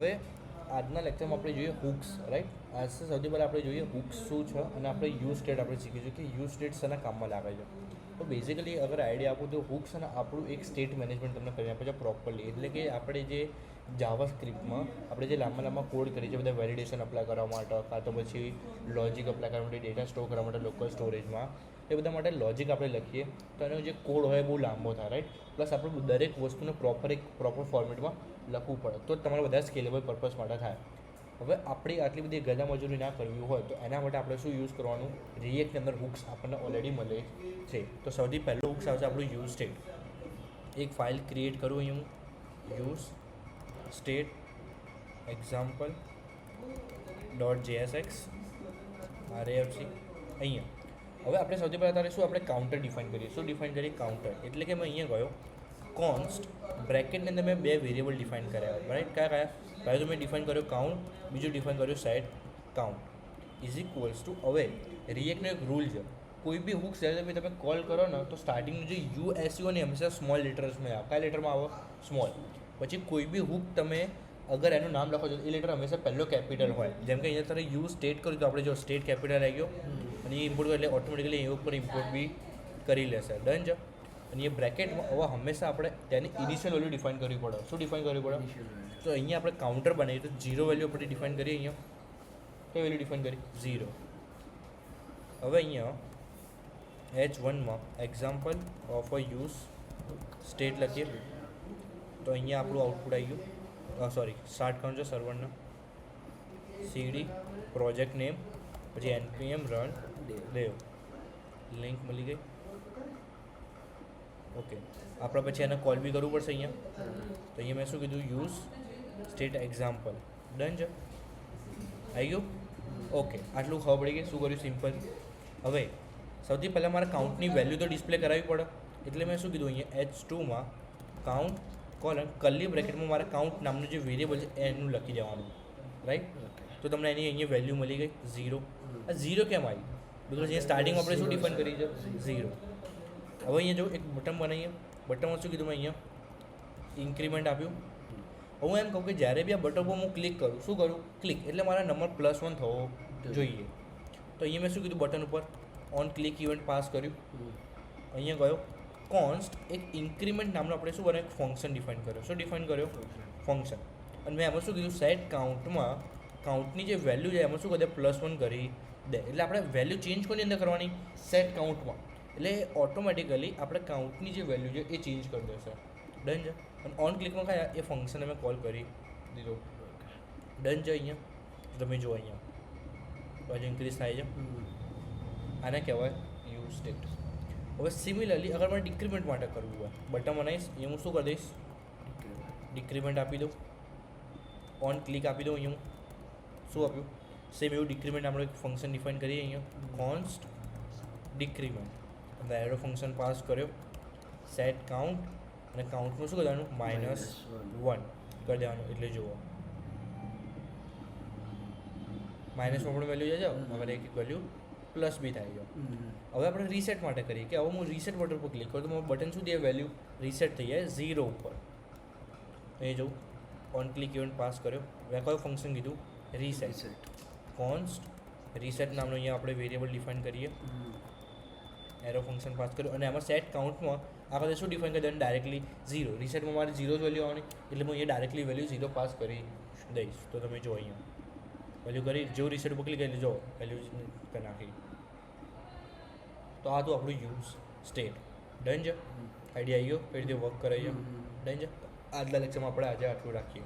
હવે આજના લેક્ચરમાં આપણે જોઈએ હુક્સ, રાઈટ. આજ સૌથી પહેલાં આપણે જોઈએ હુક્સ શું છે અને આપણે યુઝ સ્ટેટ આપણે શીખીશું કે યુઝ સ્ટેટ શેના કામમાં લાગે છે. તો બેઝિકલી અગર આઈડિયા આપું તો હુક્સ અને આપણું એક સ્ટેટ મેનેજમેન્ટ તમને કરી આપે છે પ્રોપરલી. એટલે કે આપણે જે જાવા સ્ક્રિપ્ટમાં આપણે જે લાંબા લાંબા કોડ કરીએ છીએ બધા વેલિડેશન અપ્લાય કરવા માટે, કાં તો પછી લોજિક અપ્લાય કરવા માટે, ડેટા સ્ટોર કરવા માટે લોકલ સ્ટોરેજમાં, એ બધા માટે લોજિક આપણે લખીએ તો એનો જે કોડ હોય બહુ લાંબો થાય, રાઈટ. પ્લસ આપણે દરેક વસ્તુને પ્રોપર ફોર્મેટમાં લખવું પડે તો જ તમારે બધા સ્કેલેબલ પર્પઝ માટે થાય. હવે આપણી આટલી બધી ગધા મજૂરી ના કરવી હોય તો એના માટે આપણે શું યુઝ કરવાનું, રિએક્ટની અંદર હુક્સ આપણને ઓલરેડી મળે છે. તો સૌથી પહેલું હુક્સ આવશે આપણું યુઝ સ્ટેટ. એક ફાઇલ ક્રિએટ કરું અહીં હું, use state example .jsx rafc અહીંયા. હવે આપણે સૌથી પહેલાં તારે શું આપણે કાઉન્ટર ડિફાઇન કરીએ. શું ડિફાઇન કરીએ? કાઉન્ટર. એટલે કે મેં અહીંયા ગયો કોન્સ્ટ બ્રેકેટની અંદર મેં બે વેરિયેબલ ડિફાઇન કર્યા, રાઈટ. કયા? પહેલું તો મેં ડિફાઇન કર્યો કાઉન્ટ, બીજું ડિફાઇન કર્યું set count is equals to. હવે રિએક્ટનો એક રૂલ છે, કોઈ બી હુક્સ જ્યારે તમે કોલ કરો ને તો સ્ટાર્ટિંગનું જે યુએસયુ ને હંમેશા સ્મોલ લેટર્સમાં આવે. કયા લેટરમાં આવે? સ્મોલ. પછી કોઈ બી હુક તમે અગર એનું નામ લખો છો એ લેટર હંમેશા પહેલો કેપિટલ હોય. જેમ કે અહીંયા તારે યુઝ સ્ટેટ કર્યું તો આપણે જો સ્ટેટ કેપિટલ આવી ગયો અને એ ઇમ્પોર્ટ એટલે ઓટોમેટિકલી એ ઉપર ઇમ્પોર્ટ બી કરી લેશે. ડન છે. અને એ બ્રેકેટમાં હવે હંમેશા આપણે તેની ઇનિશિયલ વેલ્યુ ડિફાઇન કરવી પડે. શું ડિફાઇન કરવી પડે? તો અહીંયા આપણે કાઉન્ટર બનાવીએ તો 0 વેલ્યુ આપણે ડિફાઇન કરીએ. અહીંયા કઈ વેલ્યુ ડિફાઇન કરી? 0. હવે અહીંયા H1માં example of a use state લખીએ તો અહીંયા આપણું આઉટપુટ આવી ગયું. સ્ટાર્ટ કાઉન્ટ છે સર્વરના, સીડી પ્રોજેક્ટ નેમ, પછી npm રન દેવ, લિંક મળી ગઈ. ઓકે, આપણે પછી એને કોલ બી કરવું પડશે અહીંયા. તો અહીંયા મેં શું કીધું? Use state example. ડન છે. આવી ગયું. ઓકે, આટલું ખબર પડી ગઈ. શું કર્યું? સિમ્પલ. હવે સૌથી પહેલાં મારે કાઉન્ટની વેલ્યુ તો ડિસ્પ્લે કરાવવી પડે. એટલે મેં શું કીધું? અહીંયા H2માં કાઉન્ટ કોલન કર્લી બ્રેકેટમાં મારે કાઉન્ટ નામનું જે વેરિયેબલ છે એનું લખી દેવાનું, રાઈટ. તો તમને એની અહીંયા વેલ્યુ મળી ગઈ 0. આ 0 કેમ આવી? બિકોઝ અહીંયા સ્ટાર્ટિંગમાં આપણે શું ડિફાઇન કરી છે? 0. હવે અહીંયા જો એક બટન બનાવીએ. બટનમાં શું કીધું? મેં અહીંયા ઇન્ક્રીમેન્ટ આપ્યું. હું એમ કહું કે જ્યારે બી આ બટન પર હું ક્લિક કરું, શું કરું? ક્લિક એટલે મારા નંબર +1 થવો જોઈએ. તો અહીંયા મેં શું કીધું? બટન ઉપર ઓન ક્લિક ઇવેન્ટ પાસ કર્યું. અહીંયા ગયો કોન્સ્ટ એક ઇન્ક્રીમેન્ટ નામનો આપણે શું બનાવ્યું? ફંક્શન ડિફાઇન કર્યો. શું ડિફાઇન કર્યો? ફંક્શન. અને મેં એમાં શું કીધું? સેટ કાઉન્ટમાં કાઉન્ટની જે વેલ્યુ છે એમાં શું કરી દે? +1 કરી દે. એટલે આપણે વેલ્યુ ચેન્જ કોની અંદર કરવાની? સેટ કાઉન્ટમાં. એટલે ઓટોમેટિકલી આપણે કાઉન્ટની જે વેલ્યુ છે એ ચેન્જ કરી દેશે. ડન છે. અને ઓન ક્લિકમાં કયા? એ ફંક્શન અમે કોલ કરી દીધો. ડન છે. અહીંયા તમે જુઓ અહીંયા પછી ઇન્ક્રીઝ થાય છે. આને કહેવાય યુઝ સ્ટેટ. હવે સિમિલરલી અગર મારે ડિક્રીમેન્ટ માટે કરવું હોય, બટન બનાવીશ, અહીંયા હું શું કરી દઈશ? ડિક્રીમેન્ટ આપી દઉં. ઓન ક્લિક આપી દઉં. અહીંયા હું શું આપ્યું? સેમ એવું ડિક્રીમેન્ટ આપણે એક ફંક્શન ડિફાઇન કરીએ. અહીંયા કોન્સ્ટ ડિક્રીમેન્ટ અને એરો ફંક્શન પાસ કર્યો. સેટ કાઉન્ટ અને કાઉન્ટનું શું કરવાનું? -1 કરી દેવાનું. એટલે જુઓ માઇનસમાં પણ વેલ્યુ જાય છે. હવે એક વેલ્યુ પ્લસ બી થાય છે. હવે આપણે રીસેટ માટે કરીએ કે હવે હું રીસેટ બટન પર ક્લિક કરું તો મારું બટન શું દે? વેલ્યુ રીસેટ થઈ જાય 0 ઉપર. એ જવું ઓન ક્લિક ઇવેન્ટ પાસ કર્યો. મેં કયું ફંક્શન કીધું? રીસેટ. કોન્સ્ટ રીસેટ નામનો અહીંયા આપણે વેરિયેબલ ડિફાઇન કરીએ. એરો ફંક્શન પાસ કર્યું અને એમાં સેટ કાઉન્ટમાં આપણે શું ડિફાઇન કરી દેવાનું? ડાયરેક્ટલી 0. રીસેટમાં મારે 0 જ વેલ્યુ આવવાની એટલે હું અહીંયા ડાયરેક્ટલી વેલ્યુ 0 પાસ કરી દઈશ. તો તમે જો અહીંયા વેલ્યુ કરી જો રીસેટ ઉપર ક્લિક કરી જો વેલ્યુ કરી નાખી. તો આ તો આપણું યુઝ સ્ટેટ. ડન છે. આઈડિયા આવી ગયો કઈ રીતે વર્ક કરે છે. ડન છે. આજના લેક્ચરમાં આપણે આજે આટલું રાખીએ.